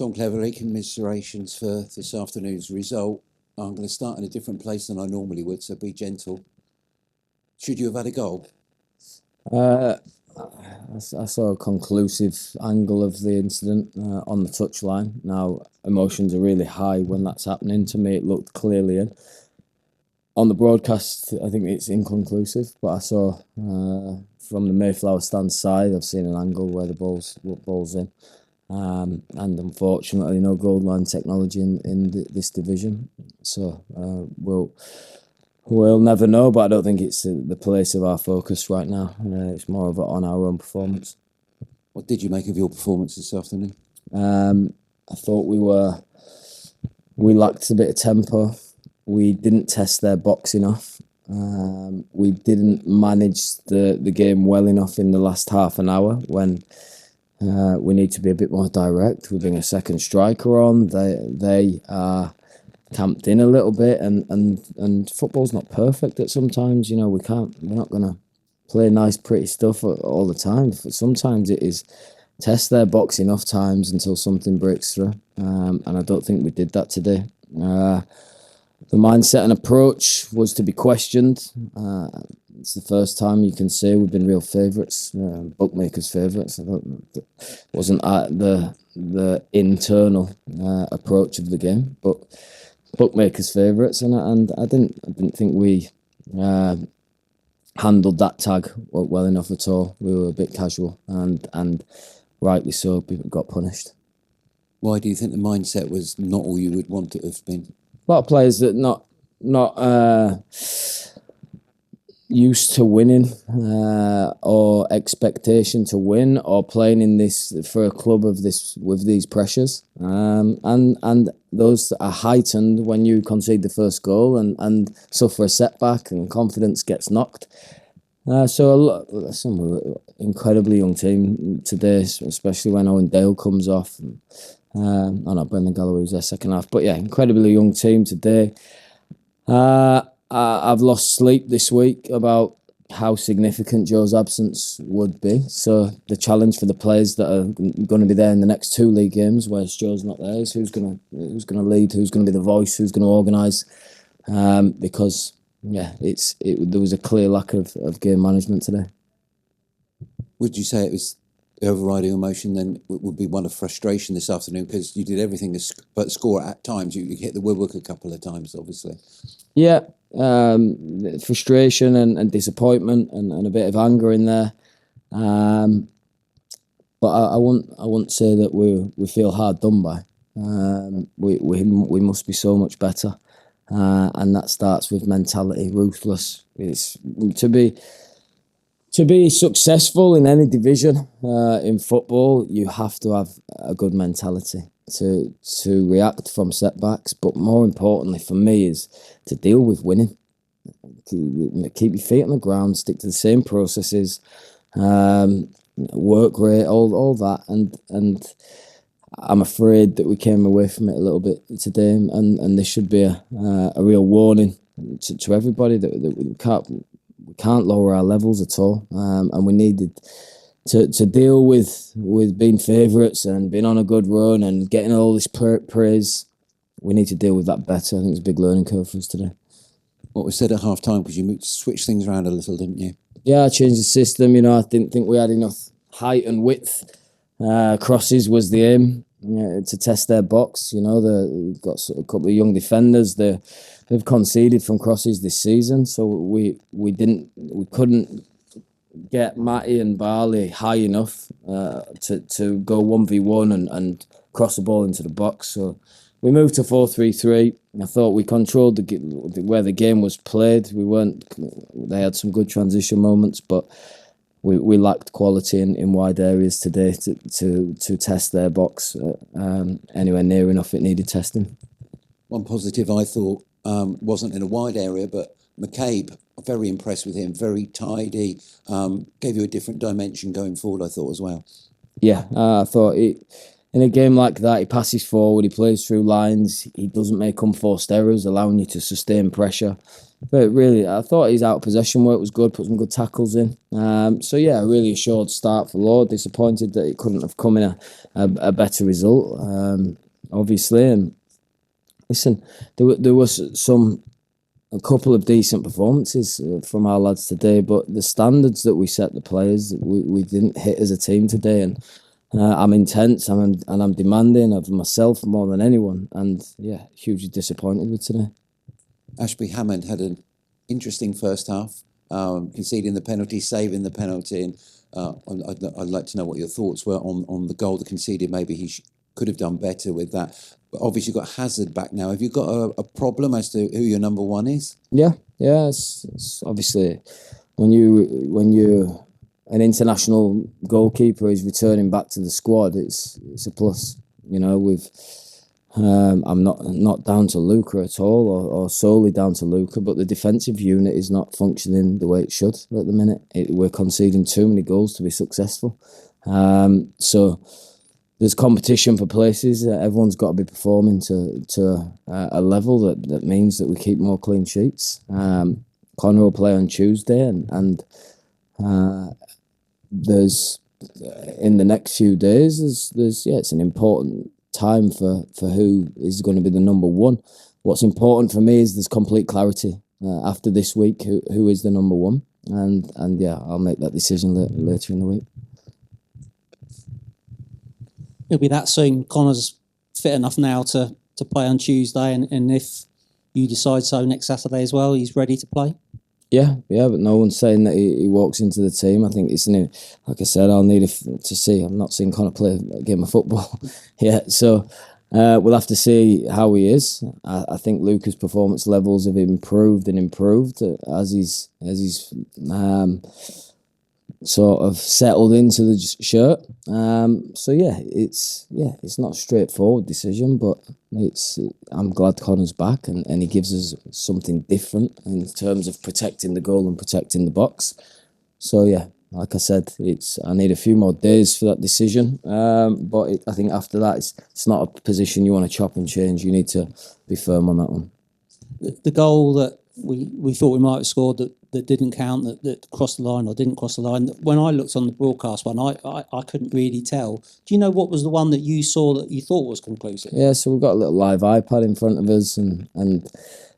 Tom Cleverley, commiserations for this afternoon's result. I'm going to start in a different place than I normally would, so be gentle. Should you have had a goal? I saw a conclusive angle of the incident on the touchline. Now, emotions are really high when that's happening. To me, it looked clearly in. On the broadcast, I think it's inconclusive, but I saw from the Mayflower stand side, I've seen an angle where the ball's in. And unfortunately, no goal line technology in this division. So we'll never know, but I don't think it's the place of our focus right now. It's more of on our own performance. What did you make of your performance this afternoon? I thought we lacked a bit of tempo. We didn't test their box enough. We didn't manage the game well enough in the last half an hour when we need to be a bit more direct. We bring a second striker on. They are camped in a little bit, and football's not perfect at sometimes. We're not gonna play nice, pretty stuff all the time. Sometimes it is test their box enough times until something breaks through. And I don't think we did that today. The mindset and approach was to be questioned. It's the first time you can say we've been real favourites, bookmakers' favourites. It wasn't the internal approach of the game, but bookmakers' favourites, and I didn't think we handled that tag well enough at all. We were a bit casual, and rightly so, people got punished. Why do you think the mindset was not all you would want it to have been? A lot of players that not used to winning or expectation to win or playing in this for a club of this with these pressures, and those are heightened when you concede the first goal and suffer a setback and confidence gets knocked. So listen, we're an incredibly young team today, especially when Owen Dale comes off. Brendan Galloway was their second half. But yeah, incredibly young team today. I've lost sleep this week about how significant Joe's absence would be. So the challenge for the players that are going to be there in the next two league games, where Joe's not there, is who's going to lead, who's going to be the voice, who's going to organise. Because there was a clear lack of game management today. Would you say it was the overriding emotion then would be one of frustration this afternoon, because you did everything but score at times? You hit the woodwork a couple of times, obviously. Yeah, frustration and disappointment and a bit of anger in there. But I won't say that we feel hard done by. We must be so much better, and that starts with mentality, ruthless. It's to be successful in any division in football, you have to have a good mentality to react from setbacks. But more importantly for me is to deal with winning. Keep your feet on the ground, stick to the same processes, work rate, all that. And I'm afraid that we came away from it a little bit today, and this should be a real warning to everybody that we can't lower our levels at all, and we needed to deal with being favourites and being on a good run and getting all this praise. We need to deal with that better. I think it's a big learning curve for us today. What was said at half time, because you switched things around a little, didn't you? Yeah, I changed the system. I didn't think we had enough height and width. Crosses was the aim, to test their box. We've got a couple of young defenders. They've conceded from crosses this season, so we couldn't get Matty and Barley high enough to go 1v1 and cross the ball into the box. So we moved to 4-3-3. I thought we controlled where the game was played. They had some good transition moments, but we lacked quality in wide areas today to test their box anywhere near enough it needed testing. One positive I thought wasn't in a wide area, but McCabe, very impressed with him, very tidy, gave you a different dimension going forward, I thought, as well. Yeah, I thought in a game like that, he passes forward, he plays through lines, he doesn't make unforced errors, allowing you to sustain pressure. But really, I thought his out possession work was good, put some good tackles in. So yeah, a really assured start for Lord. Disappointed that it couldn't have come in a better result, obviously. And listen, there was a couple of decent performances from our lads today, but the standards that we set the players, we didn't hit as a team today. And I'm intense, and I'm demanding of myself more than anyone. And yeah, hugely disappointed with today. Ashby Hammond had an interesting first half, conceding the penalty, saving the penalty. And I'd like to know what your thoughts were on the goal that conceded. Maybe he could have done better with that. But obviously, you've got Hazard back now. Have you got a problem as to who your number one is? Yeah. It's obviously when you an international goalkeeper is returning back to the squad, it's a plus. You know, I'm not down to Luca at all, or solely down to Luca, but the defensive unit is not functioning the way it should at the minute. We're conceding too many goals to be successful. So there's competition for places. Everyone's got to be performing to a level that means that we keep more clean sheets. Connor will play on Tuesday, and there's in the next few days. There's it's an important time for who is going to be the number one. What's important for me is there's complete clarity after this week who is the number one, and yeah, I'll make that decision later in the week. It'll be that soon. Connor's fit enough now to play on Tuesday, and if you decide so next Saturday as well, he's ready to play. Yeah, but no one's saying that he walks into the team. I think it's like I said, I'll need to see. I'm not seeing Connor play a game of football yet, so we'll have to see how he is. I think Luca's performance levels have improved as he's sort of settled into the shirt. So it's not a straightforward decision, but I'm glad Connor's back and he gives us something different in terms of protecting the goal and protecting the box. So yeah, like I said, I need a few more days for that decision. But I think after that, it's not a position you want to chop and change. You need to be firm on that one. The goal that we thought we might have scored that didn't count, that crossed the line or didn't cross the line. When I looked on the broadcast one, I couldn't really tell. Do you know what was the one that you saw that you thought was conclusive? Yeah, so we've got a little live iPad in front of us, and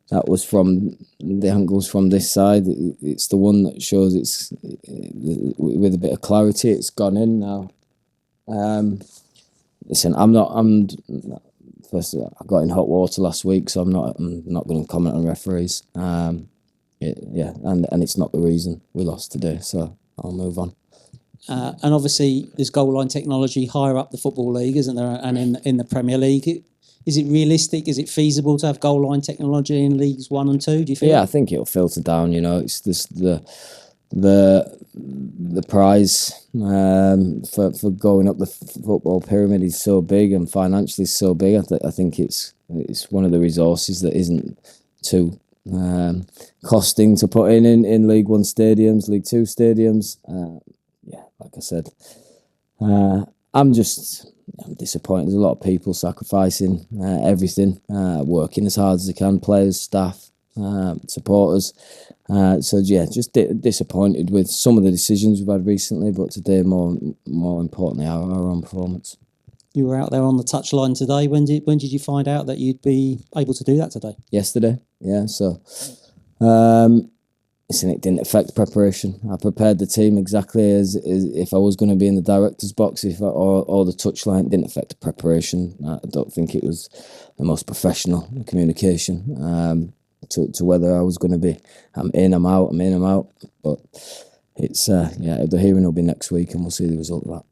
that was from the angles from this side. It's the one that shows it's with a bit of clarity. It's gone in now. Listen, first of all, I got in hot water last week, so I'm not going to comment on referees. And it's not the reason we lost today, so I'll move on. And obviously, there's goal line technology higher up the Football League, isn't there? And in the Premier League, is it realistic? Is it feasible to have goal line technology in Leagues 1 and 2? Do you feel? Yeah, I think it'll filter down. You know, it's just the prize for going up the football pyramid is so big and financially so big. I think it's one of the resources that isn't too costing to put in League 1 stadiums, League 2 stadiums. Like I said, I'm disappointed. There's a lot of people sacrificing everything, working as hard as they can, players, staff, supporters. Just disappointed with some of the decisions we've had recently, but today more importantly our own performance. You were out there on the touchline today. When did you find out that you'd be able to do that today? Yesterday, yeah. So, listen, it didn't affect preparation. I prepared the team exactly as if I was going to be in the director's box, or the touchline. It didn't affect the preparation. I don't think it was the most professional communication to whether I was going to be. I'm in, I'm out. But it's the hearing will be next week, and we'll see the result of that.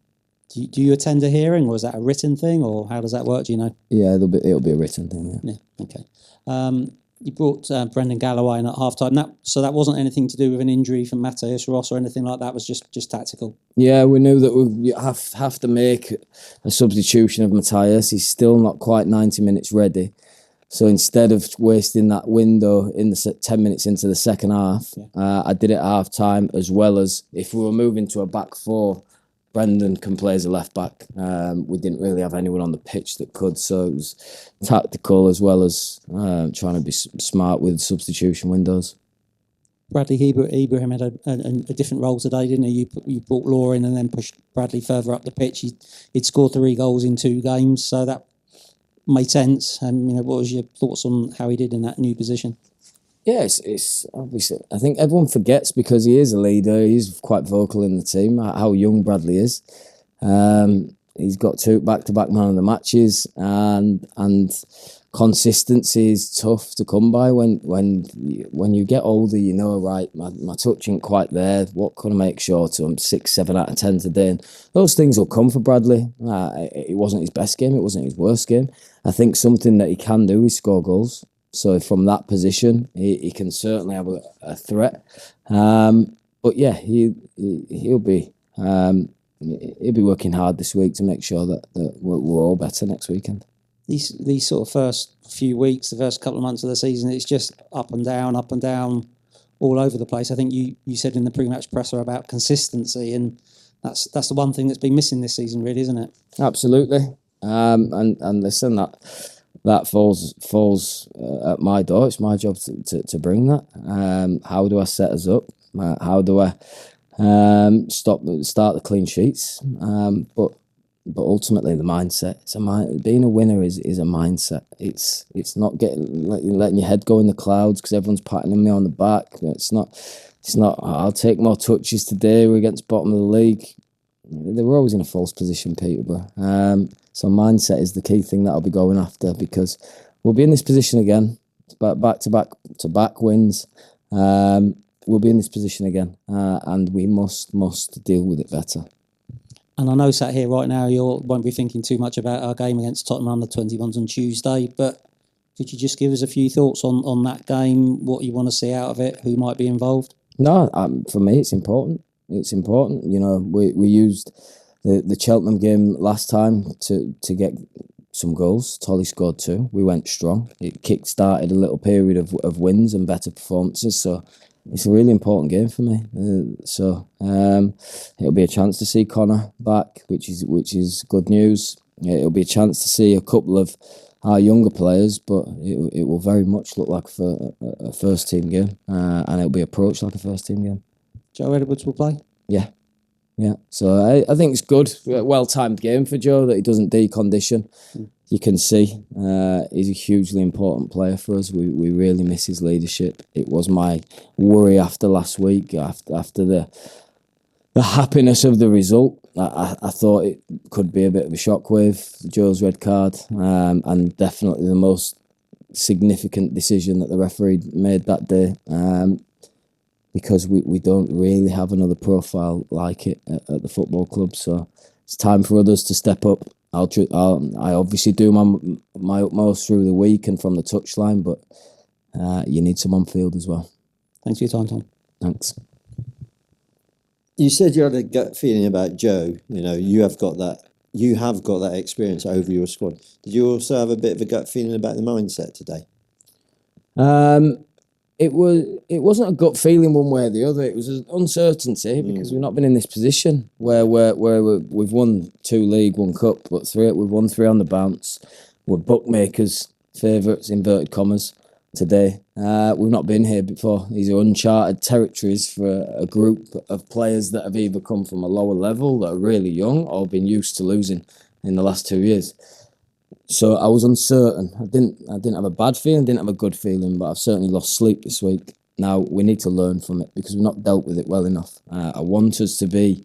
Do you attend a hearing, or is that a written thing, or how does that work? Do you know? Yeah, it'll be a written thing. Yeah. Okay. You brought Brendan Galloway in at half time. So that wasn't anything to do with an injury from Matthias Ross or anything like that. It was just tactical. Yeah, we knew that we have to make a substitution of Matthias. He's still not quite 90 minutes ready. So instead of wasting that window in the 10 minutes into the second half, I did it at half time, as well as if we were moving to a back four, Brendan can play as a left back. We didn't really have anyone on the pitch that could, so it was tactical as well as trying to be smart with substitution windows. Bradley Ibrahim had a different role today, didn't he? You brought Law in and then pushed Bradley further up the pitch. He'd scored 3 goals in 2 games, so that made sense. And what was your thoughts on how he did in that new position? Yeah, it's obviously. I think everyone forgets because he is a leader. He's quite vocal in the team. How young Bradley is. He's got 2 back-to-back man of the matches, and consistency is tough to come by when you get older. Right, my touch ain't quite there. What can I make sure to? I'm 6, 7 out of 10 today, and those things will come for Bradley. It wasn't his best game. It wasn't his worst game. I think something that he can do is score goals. So from that position, he can certainly have a threat. But yeah, he'll be working hard this week to make sure that we're all better next weekend. These sort of first few weeks, the first couple of months of the season, it's just up and down, all over the place. I think you said in the pre-match presser about consistency, and that's the one thing that's been missing this season, really, isn't it? Absolutely. And listen, that falls at my door. It's my job to bring that. How do I set us up? How do I start the clean sheets? But ultimately, the mindset. Being a winner is a mindset. It's not letting your head go in the clouds because everyone's patting me on the back. It's not. I'll take more touches today. We're against bottom of the league. They were always in a false position, Peterborough. So mindset is the key thing that I'll be going after because we'll be in this position again. Back to back wins. We'll be in this position again, and we must deal with it better. And I know sat here right now, you won't be thinking too much about our game against Tottenham under-21s on Tuesday, but could you just give us a few thoughts on that game, what you want to see out of it, who might be involved? No, for me, it's important. It's important. We used the Cheltenham game last time to get some goals. Tolly scored 2. We went strong. It kick-started a little period of wins and better performances, so it's a really important game for me. It'll be a chance to see Connor back, which is good news. It'll be a chance to see a couple of our younger players, but it will very much look like a first-team game, and it'll be approached like a first-team game. Joe Edwards will play? Yeah. So I think it's good. Well-timed game for Joe that he doesn't decondition. You can see he's a hugely important player for us. We really miss his leadership. It was my worry after last week, after the happiness of the result. I thought it could be a bit of a shockwave, Joe's red card, and definitely the most significant decision that the referee made that day. Because we don't really have another profile like it at the football club. So it's time for others to step up. I obviously do my utmost through the week and from the touchline, but you need some on field as well. Thanks for your time, Tom. Thanks. You said you had a gut feeling about Joe. You have got that experience over your squad. Did you also have a bit of a gut feeling about the mindset today? It wasn't a gut feeling one way or the other. It was an uncertainty because we've not been in this position where we've won 2 league, 1 cup, but we've won 3 on the bounce. We're bookmakers' favourites, inverted commas, today. We've not been here before. These are uncharted territories for a group of players that have either come from a lower level, that are really young, or been used to losing in the last 2 years. So I was uncertain. I didn't have a bad feeling, didn't have a good feeling, but I've certainly lost sleep this week. Now we need to learn from it because we've not dealt with it well enough. I want us to be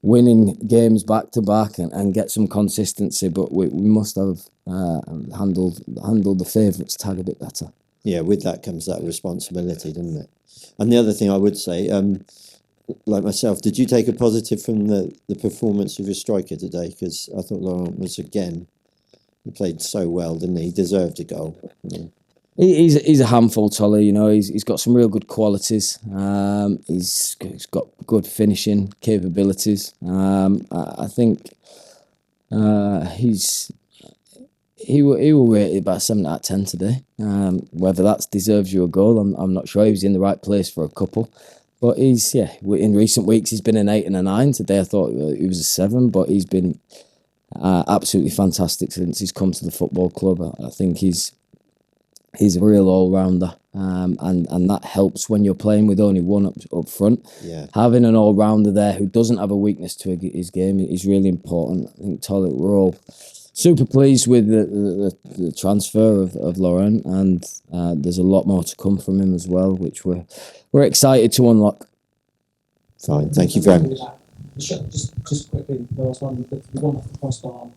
winning games back to back and get some consistency, but we must have handled the favourites tag a bit better. Yeah, with that comes that responsibility, doesn't it? And the other thing I would say, like myself, did you take a positive from the performance of your striker today? Because I thought Laurent was he played so well, didn't he? He deserved a goal. Yeah. He's a handful, Tolly. He's got some real good qualities. He's got good finishing capabilities. I think he will rate about 7 out of 10 today. Whether that deserves you a goal, I'm not sure. He was in the right place for a couple. But in recent weeks he's been an 8 and a 9. Today I thought he was a 7, but he's been absolutely fantastic since he's come to the football club. I think he's a real all-rounder, and that helps when you're playing with only one up front. Yeah. Having an all-rounder there who doesn't have a weakness to his game is really important. I think we're all super pleased with the transfer of Laurent, and there's a lot more to come from him as well, which we're excited to unlock. Fine, thank you very much. Just quickly, the last one, the one off the crossbar,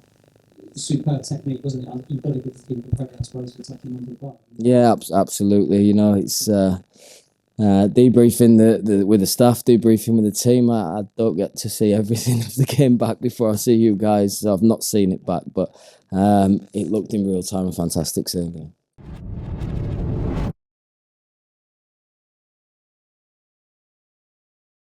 superb technique, wasn't it? You've got to give the keeper credit, I suppose, for taking under the bar. Yeah, absolutely. You know, it's debriefing with the staff, debriefing with the team. I don't get to see everything of the game back before I see you guys. So I've not seen it back, but it looked in real time a fantastic save.